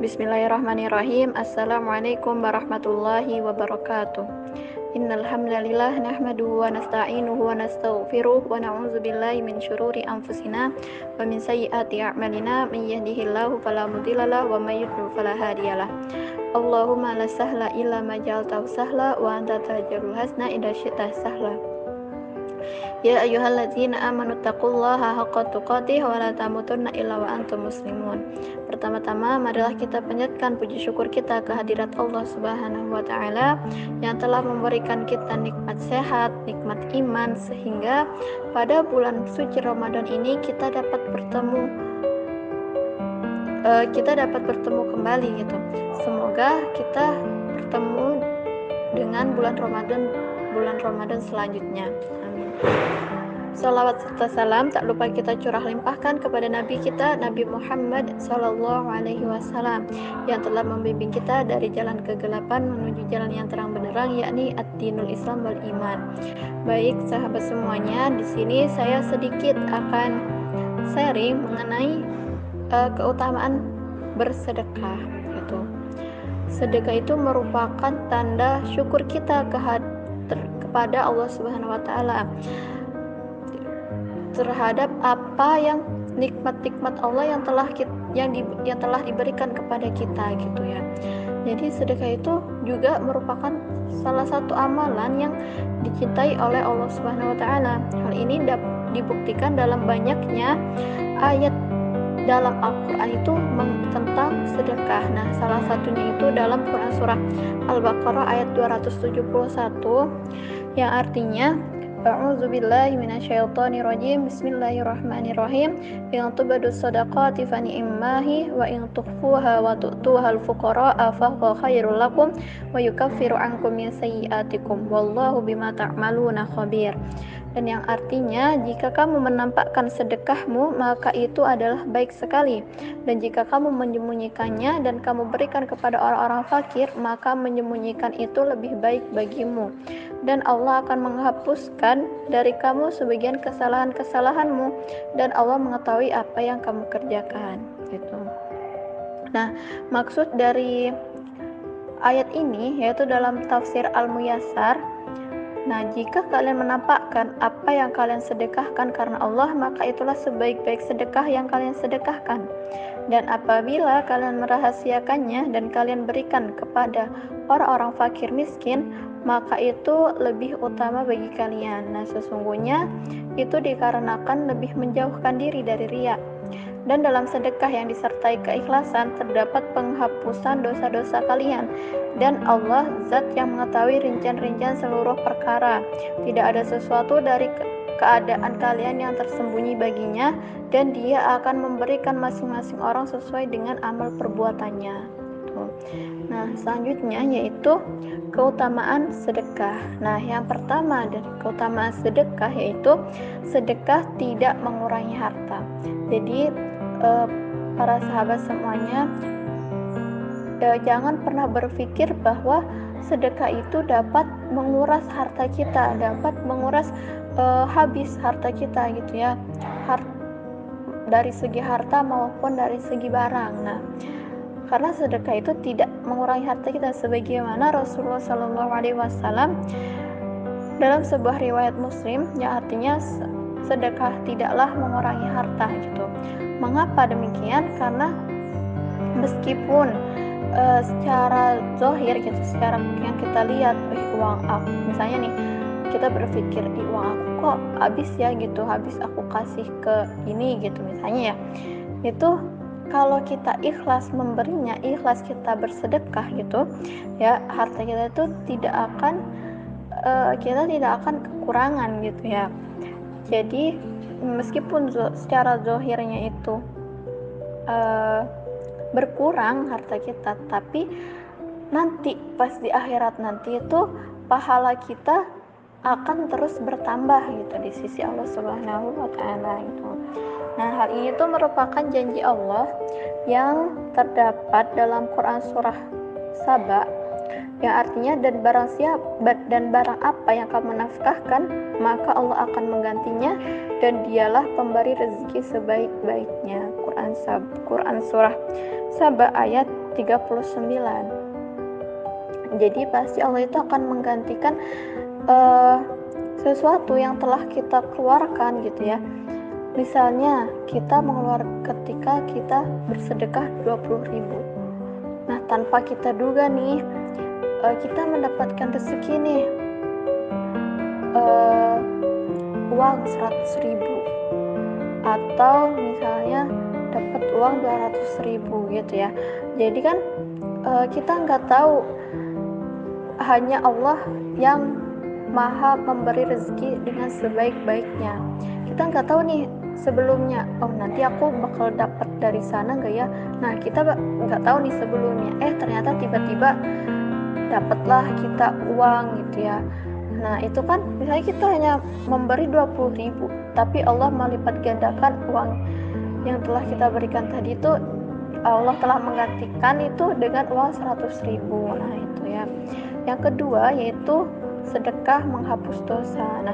Bismillahirrahmanirrahim. Assalamualaikum warahmatullahi wabarakatuh. Innal hamdalillah nahmaduhu wa nasta'inuhu wa nastaghfiruh wa na'udzu billahi min syururi anfusina wa min sayyiati a'malina may yahdihillahu fala mudhillalah wa may yudhlil fala hadiyalah. Allahumma la sahla illa ma ja'altahu sahla wa anta taj'alul hazna idza syi'ta sahla. Ya ayyuhalladzina amanu taqullaha haqqa tuqatih wa la tamutunna illa wa antum muslimun. Pertama-tama marilah kita panjatkan puji syukur kita kehadirat Allah Subhanahu wa taala yang telah memberikan kita nikmat sehat, nikmat iman, sehingga pada bulan suci Ramadan ini kita dapat bertemu kembali gitu. Semoga kita bertemu dengan bulan Ramadan selanjutnya. Amin. Salawat serta salam tak lupa kita curah limpahkan kepada Nabi kita, Nabi Muhammad Sallallahu Alaihi Wasallam, yang telah membimbing kita dari jalan kegelapan menuju jalan yang terang benderang, yakni ad-dinul Islam wal iman. Baik sahabat semuanya, di sini saya sedikit akan sharing mengenai keutamaan bersedekah. Gitu. Sedekah itu merupakan tanda syukur kita kepada Allah Subhanahu wa taala terhadap apa yang nikmat-nikmat Allah yang telah diberikan kepada kita gitu ya. Jadi sedekah itu juga merupakan salah satu amalan yang dicintai oleh Allah Subhanahu wa taala. Hal ini dibuktikan dalam banyaknya ayat dalam Al-Quran itu tentang sedekah. Nah, salah satunya itu dalam Quran surah Al-Baqarah ayat 271 yang artinya A'udzubillahi minasyaitonirrajim. Bismillahirrahmanirrahim. In tubadu shadaqati fa ni'mahi wa in tukhfuha wa tu'tuhal fuqara'a fa huwa khairul lakum wa yukaffiru 'ankum min sayyi'atikum wallahu bima ta'maluna khabir. Dan yang artinya, jika kamu menampakkan sedekahmu, maka itu adalah baik sekali. Dan jika kamu menyembunyikannya dan kamu berikan kepada orang-orang fakir, maka menyembunyikan itu lebih baik bagimu. Dan Allah akan menghapuskan dari kamu sebagian kesalahan-kesalahanmu, dan Allah mengetahui apa yang kamu kerjakan. Gitu. Nah, maksud dari ayat ini yaitu dalam tafsir Al-Muyassar. Nah, jika kalian menampakkan apa yang kalian sedekahkan karena Allah, maka itulah sebaik-baik sedekah yang kalian sedekahkan. Dan apabila kalian merahasiakannya dan kalian berikan kepada orang-orang fakir miskin, maka itu lebih utama bagi kalian. Nah, sesungguhnya itu dikarenakan lebih menjauhkan diri dari riya. Dan dalam sedekah yang disertai keikhlasan terdapat penghapusan dosa-dosa kalian, dan Allah zat yang mengetahui rincian-rincian seluruh perkara. Tidak ada sesuatu dari keadaan kalian yang tersembunyi baginya, dan Dia akan memberikan masing-masing orang sesuai dengan amal perbuatannya. Nah, selanjutnya yaitu keutamaan sedekah. Nah, yang pertama dari keutamaan sedekah yaitu sedekah tidak mengurangi harta. Jadi para sahabat semuanya, jangan pernah berpikir bahwa sedekah itu dapat menguras harta kita, dapat menguras habis harta kita gitu ya, dari segi harta maupun dari segi barang. Nah, karena sedekah itu tidak mengurangi harta kita, sebagaimana Rasulullah SAW dalam sebuah riwayat Muslim yang artinya sedekah tidaklah mengurangi harta gitu. Mengapa demikian? Karena meskipun secara zahir gitu, secara yang kita lihat, uang aku misalnya nih, kita berpikir di uang aku kok habis ya gitu, habis aku kasih ke ini gitu misalnya ya, itu kalau kita ikhlas memberinya, ikhlas kita bersedekah gitu ya, harta kita itu kita tidak akan kekurangan gitu ya. Jadi meskipun secara zahirnya itu berkurang harta kita, tapi nanti pas di akhirat nanti itu pahala kita akan terus bertambah gitu di sisi Allah Subhanahu wa taala gitu. Nah, hal ini itu merupakan janji Allah yang terdapat dalam Quran surah Saba yang artinya dan barang apa yang kamu nafkahkan, maka Allah akan menggantinya, dan dialah pemberi rezeki sebaik-baiknya. Quran surah Saba ayat 39. Jadi pasti Allah itu akan menggantikan sesuatu yang telah kita keluarkan gitu ya. Misalnya ketika kita bersedekah 20.000. Nah, tanpa kita duga nih, kita mendapatkan rezeki nih, uang 100.000, atau misalnya dapat uang 200.000 gitu ya. Jadi kan kita nggak tahu, hanya Allah yang maha memberi rezeki dengan sebaik-baiknya. Kita nggak tahu nih sebelumnya, nanti aku bakal dapat dari sana nggak ya. Nah, kita nggak tahu nih sebelumnya, ternyata tiba-tiba dapatlah kita uang gitu ya. Nah, itu kan misalnya kita hanya memberi 20.000, tapi Allah melipat gandakan uang yang telah kita berikan tadi itu, Allah telah menggantikan itu dengan uang 100.000. Nah, itu ya. Yang kedua yaitu sedekah menghapus dosa. Nah,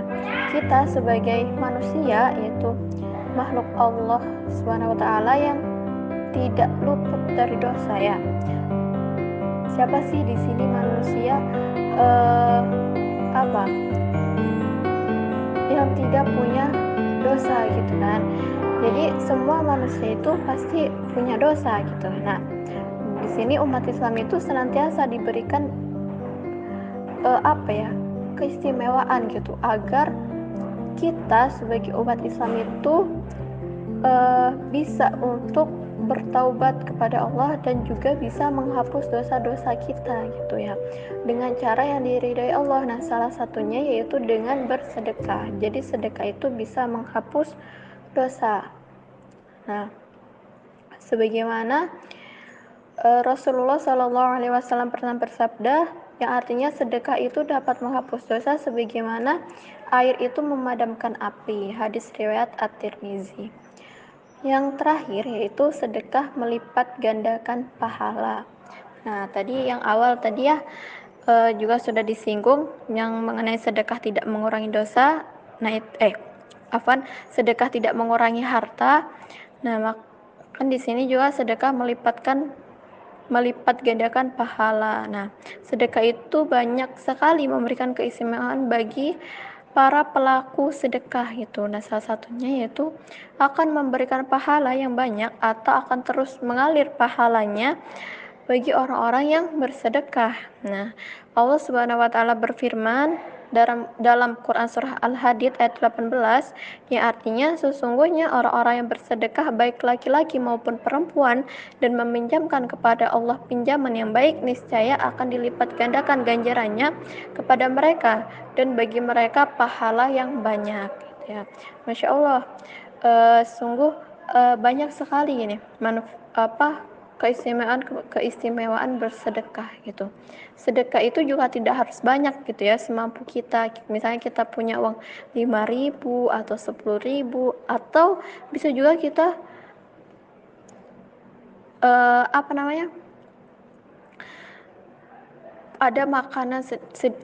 kita sebagai manusia, yaitu makhluk Allah SWT yang tidak luput dari dosa ya. Siapa sih di sini manusia yang tidak punya dosa gitu kan? Jadi semua manusia itu pasti punya dosa gitu. Nah, di sini umat Islam itu senantiasa diberikan keistimewaan gitu, agar kita sebagai umat Islam itu bisa untuk bertaubat kepada Allah dan juga bisa menghapus dosa-dosa kita gitu ya, dengan cara yang diridhai Allah. Nah, salah satunya yaitu dengan bersedekah. Jadi sedekah itu bisa menghapus dosa. Nah, sebagaimana Rasulullah SAW pernah bersabda, yang artinya sedekah itu dapat menghapus dosa sebagaimana air itu memadamkan api. Hadis riwayat At-Tirmizi. Yang terakhir yaitu sedekah melipat gandakan pahala. Nah, tadi yang awal tadi ya juga sudah disinggung yang mengenai sedekah tidak mengurangi dosa. Nah, sedekah tidak mengurangi harta. Nah, kan di sini juga sedekah melipat gandakan pahala. Nah, sedekah itu banyak sekali memberikan keistimewaan bagi para pelaku sedekah gitu. Nah, salah satunya yaitu akan memberikan pahala yang banyak atau akan terus mengalir pahalanya bagi orang-orang yang bersedekah. Nah, Allah Subhanahu wa taala berfirman dalam Quran surah Al-Hadid ayat 18, yang artinya sesungguhnya orang-orang yang bersedekah baik laki-laki maupun perempuan dan meminjamkan kepada Allah pinjaman yang baik, niscaya akan dilipat gandakan ganjarannya kepada mereka dan bagi mereka pahala yang banyak gitu ya. Masya Allah, sungguh banyak sekali ini keistimewaan bersedekah gitu. Sedekah itu juga tidak harus banyak gitu ya, semampu kita. Misalnya kita punya uang 5.000 atau 10.000, atau bisa juga kita ada makanan,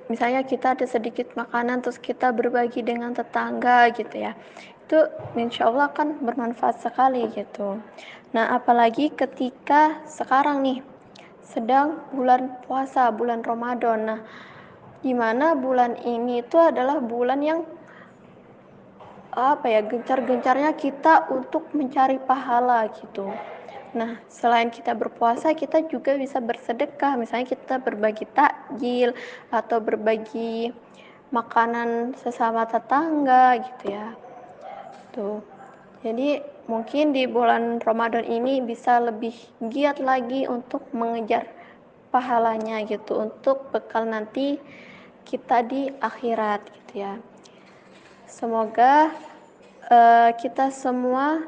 misalnya kita ada sedikit makanan terus kita berbagi dengan tetangga gitu ya, itu insya Allah akan bermanfaat sekali gitu. Nah, apalagi ketika sekarang nih sedang bulan puasa, bulan Ramadan. Nah, dimana bulan ini itu adalah bulan yang gencar-gencarnya kita untuk mencari pahala gitu. Nah, selain kita berpuasa, kita juga bisa bersedekah. Misalnya kita berbagi takjil atau berbagi makanan sesama tetangga gitu ya. Tuh. Jadi mungkin di bulan Ramadan ini bisa lebih giat lagi untuk mengejar pahalanya gitu, untuk bekal nanti kita di akhirat gitu ya. Semoga kita semua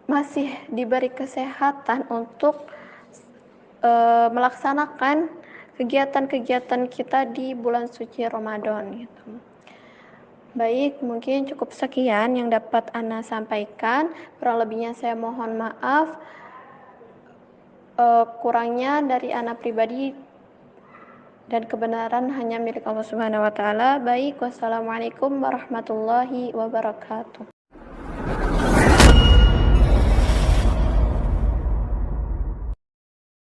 masih diberi kesehatan untuk melaksanakan kegiatan-kegiatan kita di bulan suci Ramadan gitu. Baik, mungkin cukup sekian yang dapat Ana sampaikan. Kurang lebihnya saya mohon maaf. kurangnya dari ana pribadi dan kebenaran hanya milik Allah Subhanahu wa taala. Baik, wassalamualaikum warahmatullahi wabarakatuh.